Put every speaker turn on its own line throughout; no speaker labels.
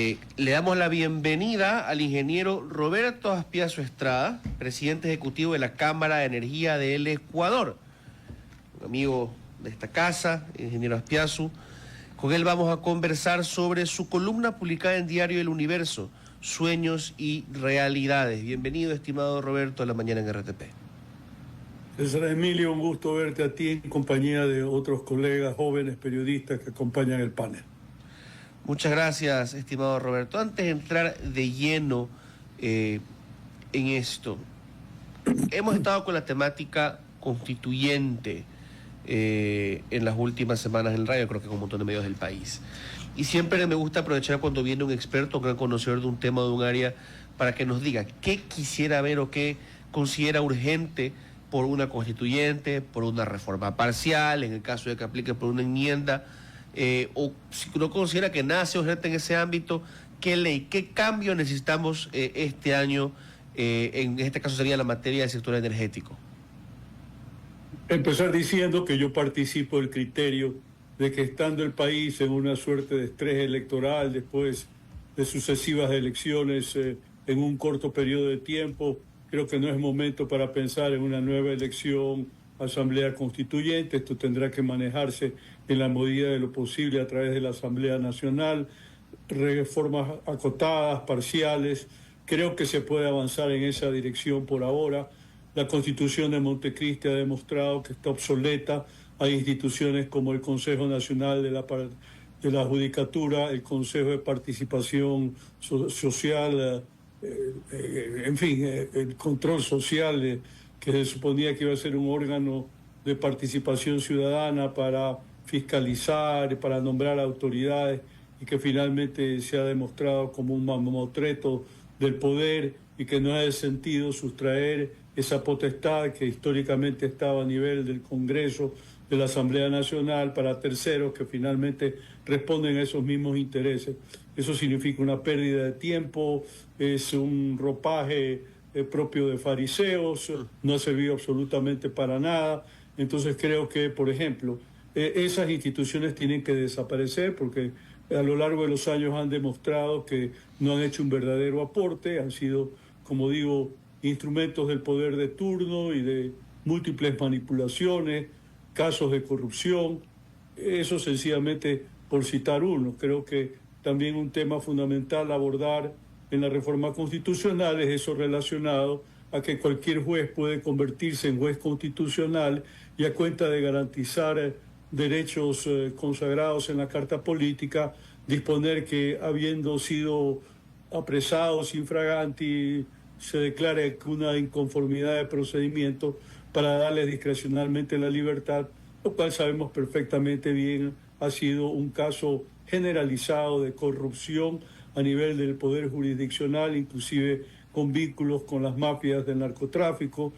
Le damos la bienvenida al ingeniero Roberto Aspiazu Estrada, presidente ejecutivo de la Cámara de Energía del Ecuador, un amigo de esta casa, ingeniero Aspiazu. Con él vamos a conversar sobre su columna publicada en Diario El Universo, Sueños y Realidades. Bienvenido, estimado Roberto, a la mañana en RTP.
César Emilio, un gusto verte a ti en compañía de otros colegas jóvenes periodistas que acompañan el panel.
Muchas gracias, estimado Roberto. Antes de entrar de lleno en esto, hemos estado con la temática constituyente en las últimas semanas en el radio, creo que con un montón de medios del país. Y siempre me gusta aprovechar cuando viene un experto, un gran conocedor de un tema o de un área, para que nos diga qué quisiera ver o qué considera urgente por una constituyente, por una reforma parcial, en el caso de que aplique por una enmienda, o si no considera que nada sea urgente en ese ámbito, ¿qué ley, qué cambio necesitamos este año? En este caso sería la materia del sector energético.
Empezar diciendo que yo participo del criterio de que estando el país en una suerte de estrés electoral después de sucesivas elecciones en un corto periodo de tiempo, creo que no es momento para pensar en una nueva elección, asamblea constituyente. Esto tendrá que manejarse en la medida de lo posible a través de la Asamblea Nacional, reformas acotadas, parciales. Creo que se puede avanzar en esa dirección por ahora. La Constitución de Montecristi ha demostrado que está obsoleta. Hay instituciones como el Consejo Nacional de la Judicatura, el Consejo de Participación Social, en fin, el control social, que se suponía que iba a ser un órgano de participación ciudadana para fiscalizar, para nombrar autoridades, y que finalmente se ha demostrado como un mamotreto del poder y que no hace sentido sustraer esa potestad que históricamente estaba a nivel del Congreso, de la Asamblea Nacional, para terceros que finalmente responden a esos mismos intereses. Eso significa una pérdida de tiempo, es un ropaje propio de fariseos, no ha servido absolutamente para nada. Entonces creo que, por ejemplo, esas instituciones tienen que desaparecer porque a lo largo de los años han demostrado que no han hecho un verdadero aporte, han sido, como digo, instrumentos del poder de turno y de múltiples manipulaciones, casos de corrupción. Eso sencillamente por citar uno. Creo que también un tema fundamental a abordar en la reforma constitucional es eso relacionado a que cualquier juez puede convertirse en juez constitucional y a cuenta de garantizar derechos consagrados en la Carta Política, disponer que habiendo sido apresados infraganti se declare una inconformidad de procedimiento para darles discrecionalmente la libertad, lo cual sabemos perfectamente bien ha sido un caso generalizado de corrupción a nivel del poder jurisdiccional, inclusive con vínculos con las mafias del narcotráfico.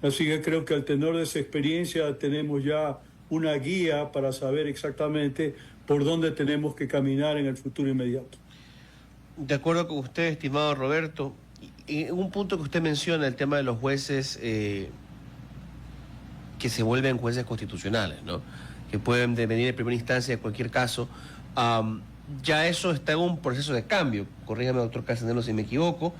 Así que creo que al tenor de esa experiencia tenemos ya una guía para saber exactamente por dónde tenemos que caminar en el futuro inmediato.
De acuerdo con usted, estimado Roberto, en un punto que usted menciona, el tema de los jueces que se vuelven jueces constitucionales, ¿no? Que pueden venir en primera instancia de cualquier caso. Ya eso está en un proceso de cambio, corrígame, doctor Casanelo, si me equivoco,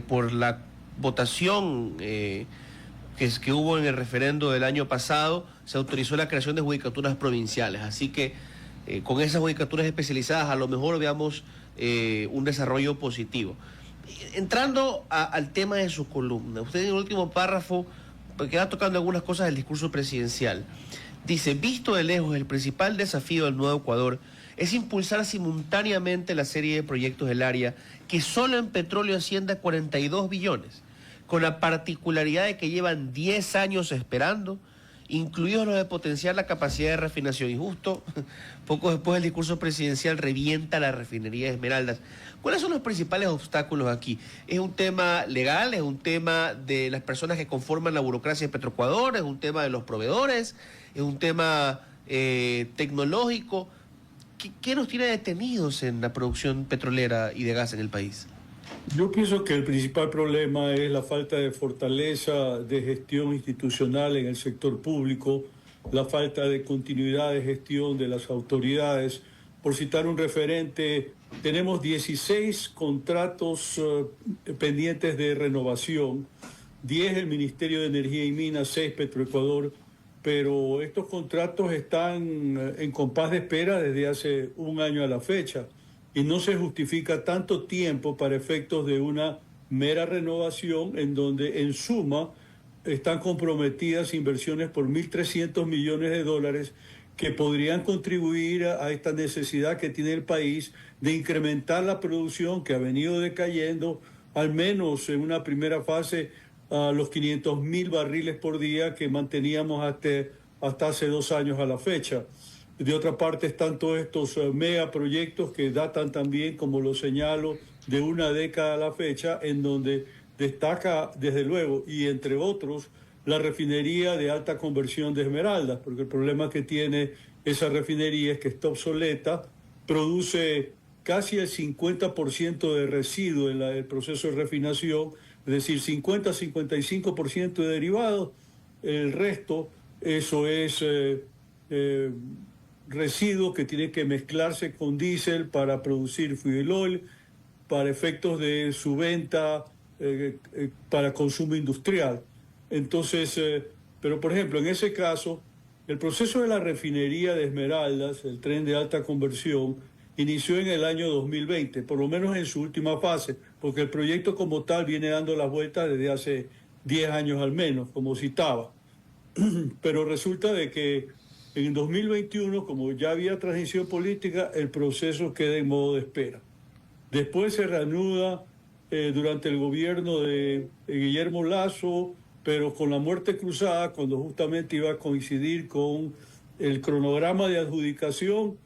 por la votación que hubo en el referendo del año pasado, se autorizó la creación de judicaturas provinciales, así que con esas judicaturas especializadas a lo mejor veamos un desarrollo positivo. Entrando al tema de su columna, usted en el último párrafo queda tocando algunas cosas del discurso presidencial. Dice, visto de lejos, el principal desafío del nuevo Ecuador es impulsar simultáneamente la serie de proyectos del área que solo en petróleo asciende a 42 billones, con la particularidad de que llevan 10 años esperando, incluidos los de potenciar la capacidad de refinación. Y justo poco después del discurso presidencial revienta la refinería de Esmeraldas. ¿Cuáles son los principales obstáculos aquí? ¿Es un tema legal? ¿Es un tema de las personas que conforman la burocracia de Petroecuador? ¿Es un tema de los proveedores? ¿Es un tema tecnológico? ¿Qué nos tiene detenidos en la producción petrolera y de gas en el país?
Yo pienso que el principal problema es la falta de fortaleza de gestión institucional en el sector público, la falta de continuidad de gestión de las autoridades. Por citar un referente, tenemos 16 contratos pendientes de renovación, 10 el Ministerio de Energía y Minas, 6 Petroecuador, pero estos contratos están en compás de espera desde hace un año a la fecha y no se justifica tanto tiempo para efectos de una mera renovación en donde en suma están comprometidas inversiones por 1.300 millones de dólares que podrían contribuir a esta necesidad que tiene el país de incrementar la producción que ha venido decayendo, al menos en una primera fase, a los 500.000 barriles por día que manteníamos hasta hace 2 años a la fecha. De otra parte están todos estos megaproyectos que datan también, como lo señalo, de una década a la fecha, en donde destaca desde luego, y entre otros, la refinería de alta conversión de Esmeraldas, porque el problema que tiene esa refinería es que está obsoleta, produce casi el 50% de residuo en el proceso de refinación, es decir, 50-55% de derivados, el resto, eso es residuo que tiene que mezclarse con diésel para producir fuel oil, para efectos de su venta para consumo industrial. Entonces, pero por ejemplo, en ese caso, el proceso de la refinería de Esmeraldas, el tren de alta conversión, inició en el año 2020, por lo menos en su última fase, porque el proyecto como tal viene dando las vueltas desde hace 10 años al menos, como citaba. Pero resulta de que en 2021, como ya había transición política, el proceso queda en modo de espera. Después se reanuda durante el gobierno de Guillermo Lasso, pero con la muerte cruzada, cuando justamente iba a coincidir con el cronograma de adjudicación,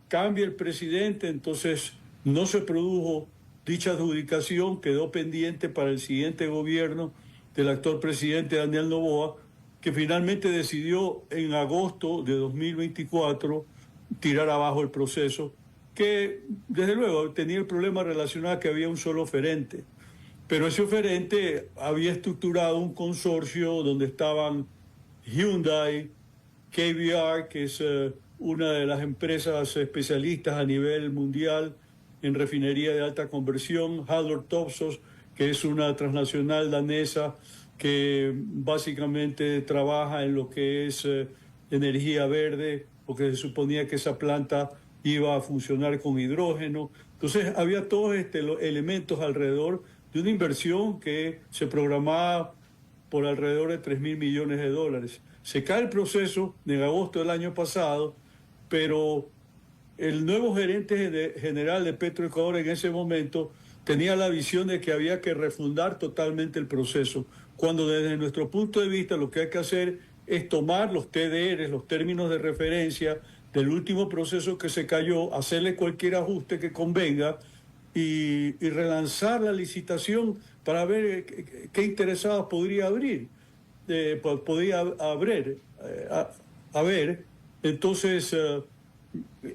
cambia el presidente, entonces no se produjo dicha adjudicación, quedó pendiente para el siguiente gobierno del actual presidente Daniel Noboa, que finalmente decidió en agosto de 2024 tirar abajo el proceso, que desde luego tenía el problema relacionado a que había un solo oferente. Pero ese oferente había estructurado un consorcio donde estaban Hyundai, KBR, que es una de las empresas especialistas a nivel mundial en refinería de alta conversión, Haldor Topsoe, que es una transnacional danesa que básicamente trabaja en lo que es energía verde, porque se suponía que esa planta iba a funcionar con hidrógeno. Entonces había todos los elementos alrededor de una inversión que se programaba por alrededor de 3.000 millones de dólares. Se cae el proceso en agosto del año pasado, pero el nuevo gerente general de Petroecuador en ese momento tenía la visión de que había que refundar totalmente el proceso, cuando desde nuestro punto de vista lo que hay que hacer es tomar los TDRs, los términos de referencia del último proceso que se cayó, hacerle cualquier ajuste que convenga y relanzar la licitación para ver qué interesados podría abrir. Entonces,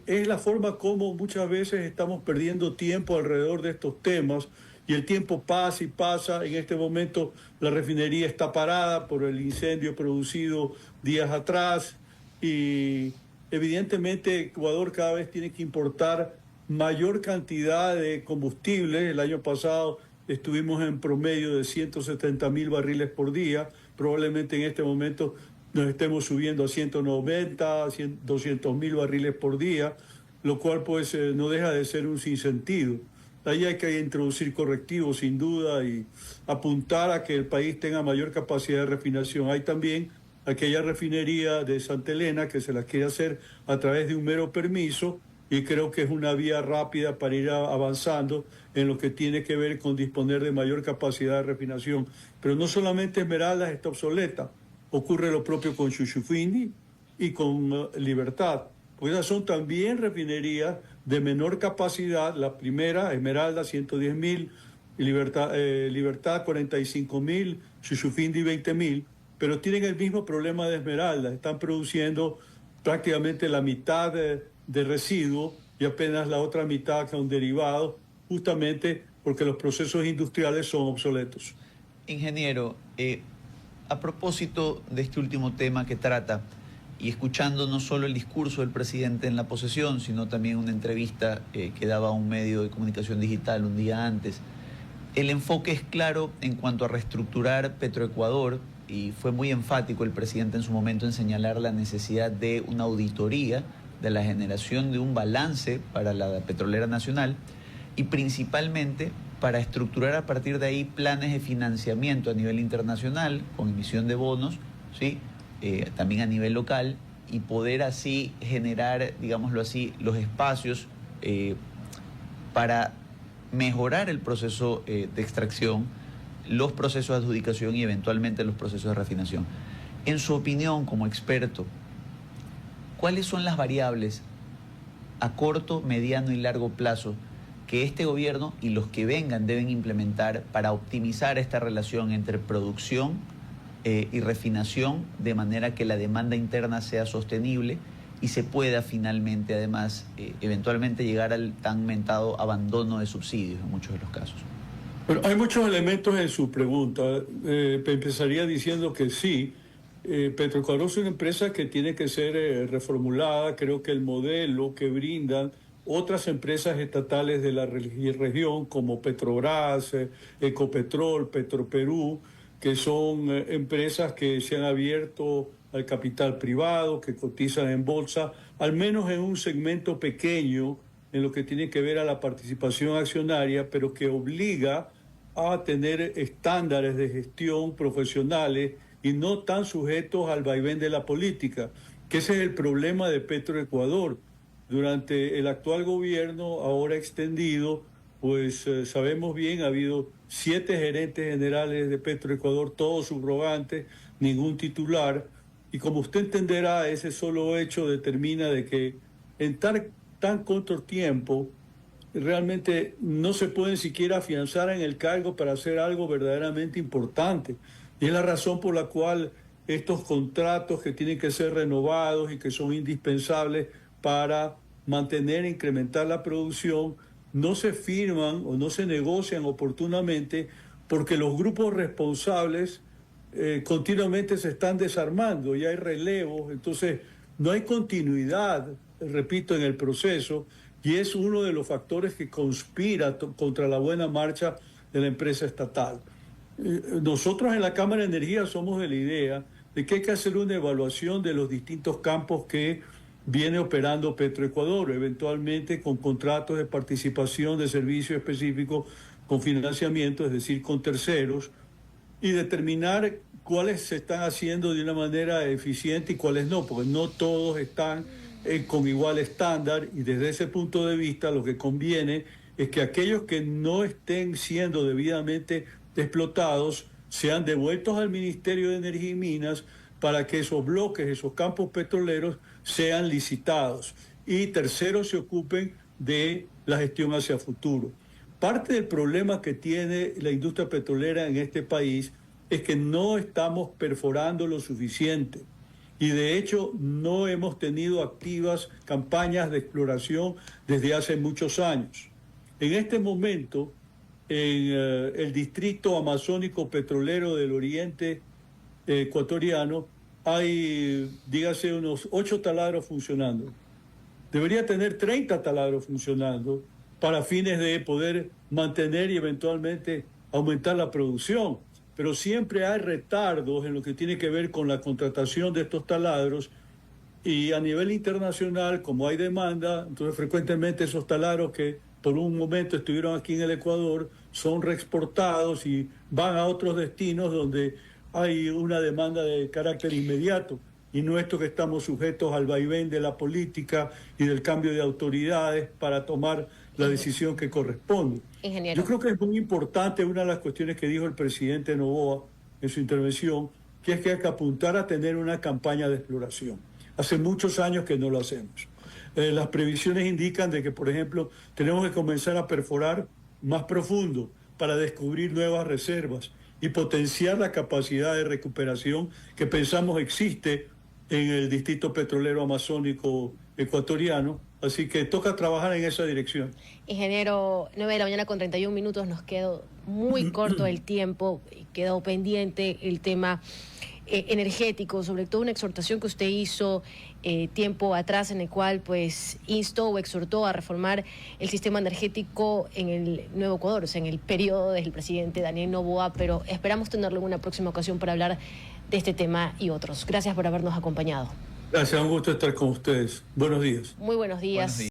es la forma como muchas veces estamos perdiendo tiempo alrededor de estos temas y el tiempo pasa y pasa. En este momento la refinería está parada por el incendio producido días atrás y evidentemente Ecuador cada vez tiene que importar mayor cantidad de combustible. El año pasado estuvimos en promedio de 170.000 barriles por día. Probablemente en este momento nos estemos subiendo a 190, 200.000 barriles por día, lo cual pues no deja de ser un sinsentido. Ahí hay que introducir correctivos sin duda y apuntar a que el país tenga mayor capacidad de refinación. Hay también aquella refinería de Santa Elena que se la quiere hacer a través de un mero permiso y creo que es una vía rápida para ir avanzando en lo que tiene que ver con disponer de mayor capacidad de refinación. Pero no solamente Esmeraldas está obsoleta, ocurre lo propio con Shushufindi y con Libertad, porque esas son también refinerías de menor capacidad. La primera, Esmeralda, 110.000, Libertad 45.000, Shushufindi 20.000, pero tienen el mismo problema de Esmeralda, están produciendo prácticamente la mitad de residuos y apenas la otra mitad con derivados, justamente porque los procesos industriales son obsoletos.
Ingeniero, a propósito de este último tema que trata, y escuchando no solo el discurso del presidente en la posesión, sino también una entrevista que daba a un medio de comunicación digital un día antes, el enfoque es claro en cuanto a reestructurar Petroecuador, y fue muy enfático el presidente en su momento en señalar la necesidad de una auditoría, de la generación de un balance para la petrolera nacional y principalmente para estructurar a partir de ahí planes de financiamiento a nivel internacional con emisión de bonos, ¿sí? También a nivel local, y poder así generar, digámoslo así, los espacios para mejorar el proceso de extracción, los procesos de adjudicación y eventualmente los procesos de refinación. En su opinión, como experto, ¿cuáles son las variables a corto, mediano y largo plazo que este gobierno y los que vengan deben implementar para optimizar esta relación entre producción y refinación, de manera que la demanda interna sea sostenible y se pueda finalmente, además, eventualmente llegar al tan mentado abandono de subsidios en muchos de los casos?
Bueno, hay muchos elementos en su pregunta. Empezaría diciendo que sí, Petroecuador es una empresa que tiene que ser reformulada. Creo que el modelo que brindan otras empresas estatales de la región, como Petrobras, Ecopetrol, Petroperú, que son empresas que se han abierto al capital privado, que cotizan en bolsa, al menos en un segmento pequeño en lo que tiene que ver a la participación accionaria, pero que obliga a tener estándares de gestión profesionales y no tan sujetos al vaivén de la política, que ese es el problema de Petroecuador. Durante el actual gobierno, ahora extendido, pues sabemos bien, ha habido 7 gerentes generales de Petroecuador, todos subrogantes, ningún titular, y como usted entenderá, ese solo hecho determina de que en tan corto tiempo realmente no se pueden siquiera afianzar en el cargo para hacer algo verdaderamente importante. Y es la razón por la cual estos contratos que tienen que ser renovados y que son indispensables para mantener e incrementar la producción no se firman o no se negocian oportunamente, porque los grupos responsables continuamente se están desarmando y hay relevos. Entonces no hay continuidad, repito, en el proceso, y es uno de los factores que conspira contra la buena marcha de la empresa estatal. Nosotros en la Cámara de Energía somos de la idea de que hay que hacer una evaluación de los distintos campos que viene operando Petroecuador, eventualmente con contratos de participación de servicios específicos con financiamiento, es decir, con terceros, y determinar cuáles se están haciendo de una manera eficiente y cuáles no, porque no todos están con igual estándar, y desde ese punto de vista lo que conviene es que aquellos que no estén siendo debidamente explotados sean devueltos al Ministerio de Energía y Minas para que esos bloques, esos campos petroleros sean licitados y terceros se ocupen de la gestión hacia futuro. Parte del problema que tiene la industria petrolera en este país es que no estamos perforando lo suficiente. Y de hecho no hemos tenido activas campañas de exploración desde hace muchos años. En este momento, en el distrito amazónico petrolero del oriente ecuatoriano, hay, dígase, unos 8 taladros funcionando. Debería tener 30 taladros funcionando para fines de poder mantener y eventualmente aumentar la producción. Pero siempre hay retardos en lo que tiene que ver con la contratación de estos taladros, y a nivel internacional, como hay demanda, entonces frecuentemente esos taladros que por un momento estuvieron aquí en el Ecuador son reexportados y van a otros destinos donde hay una demanda de carácter inmediato, y no esto que estamos sujetos al vaivén de la política y del cambio de autoridades para tomar la decisión que corresponde.
Ingeniero.
Yo creo que es muy importante una de las cuestiones que dijo el presidente Noboa en su intervención, que es que hay que apuntar a tener una campaña de exploración. Hace muchos años que no lo hacemos. Las previsiones indican de que, por ejemplo, tenemos que comenzar a perforar más profundo para descubrir nuevas reservas y potenciar la capacidad de recuperación que pensamos existe en el distrito petrolero amazónico ecuatoriano. Así que toca trabajar en esa dirección.
Ingeniero, 9 de la mañana con 31 minutos, nos quedó muy corto el tiempo, quedó pendiente el tema energético, sobre todo una exhortación que usted hizo tiempo atrás en el cual pues instó o exhortó a reformar el sistema energético en el Nuevo Ecuador, o sea, en el periodo del presidente Daniel Noboa, pero esperamos tenerlo en una próxima ocasión para hablar de este tema y otros. Gracias por habernos acompañado.
Gracias, un gusto estar con ustedes. Buenos días.
Muy buenos días.
Buenos días.